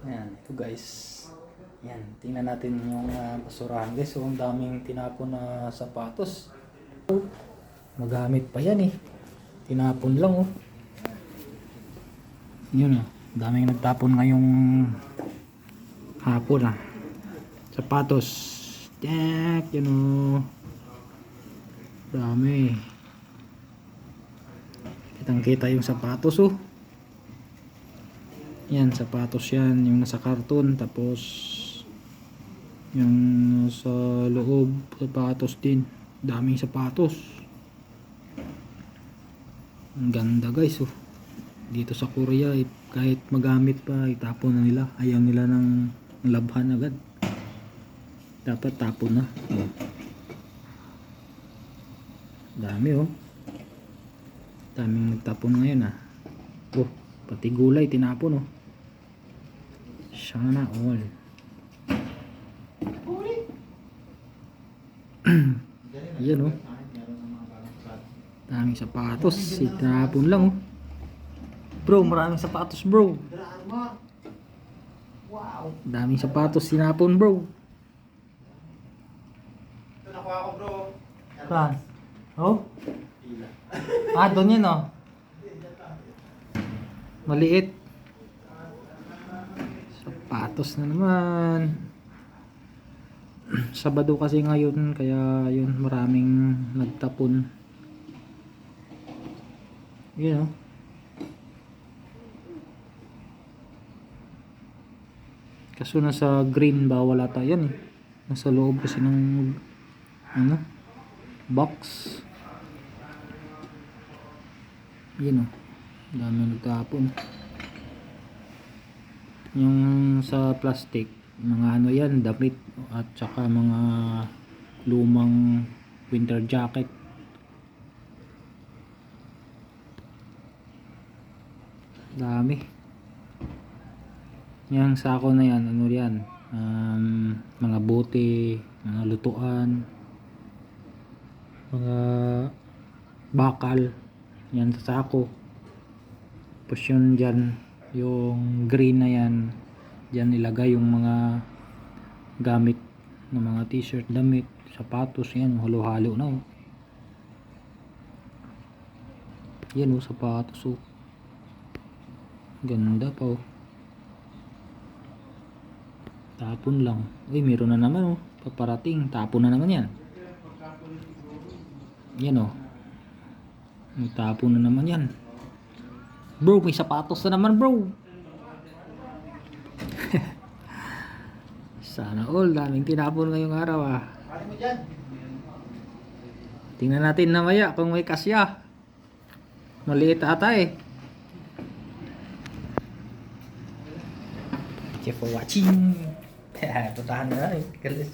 Ayan, ito guys. Yan, tingnan natin yung basurahan guys. So, ang daming tinapon na sapatos. Magamit pa yan eh. Tinapon lang oh. Yun oh. Daming nagtapon ngayong hapon ah. Sapatos. Check, yun oh. Dami. Kitang kita yung sapatos oh. Yan, sapatos yan. Yung nasa karton. Tapos yung sa loob, sapatos din. Daming sapatos. Ang ganda guys oh. Dito sa Korea kahit magamit pa itapon na nila. Ayaw nila ng labhan agad. Dapat tapon na oh. Dami oh. Daming nagtapon ngayon ah. Oh, pati gulay tinapon oh. Sana all. Yan oh. Daming sapatos. Itinapon lang oh. Bro, maraming sapatos bro. Daming sapatos sinapon bro. Ito nakuha ko bro. Saan? Oh? Ah, doon yun oh. Maliit. Sapatos na naman. Sabado kasi ngayon kaya yun maraming nagtapon. Yun oh. Kaso nasa green bawal ata yan eh. Nasa loob kasi ng ano box. Yun oh. Dami nagtapon. Yung sa plastic mga ano yan, damit at saka mga lumang winter jacket. Dami. Yang sako na yan, ano yan, mga bote, mga lutuan, mga bakal, yan sa sako. Tapos yun dyan, yung green na yan, dyan nilagay yung mga gamit ng mga t-shirt, damit, sapatos, yan, halo-halo na oh. Yan oh, sapatos oh. Ganda pa oh. Tapon lang. Uy, meron na naman oh. Paparating. Tapon na naman yan. Yan oh. Tapon na naman yan. Bro, may sapatos na naman bro. Sana all. Daming tinapon ngayong araw ah. Tingnan natin namaya kung may kasya. Maliit ata eh. Thank you for watching. Puntahan na natin.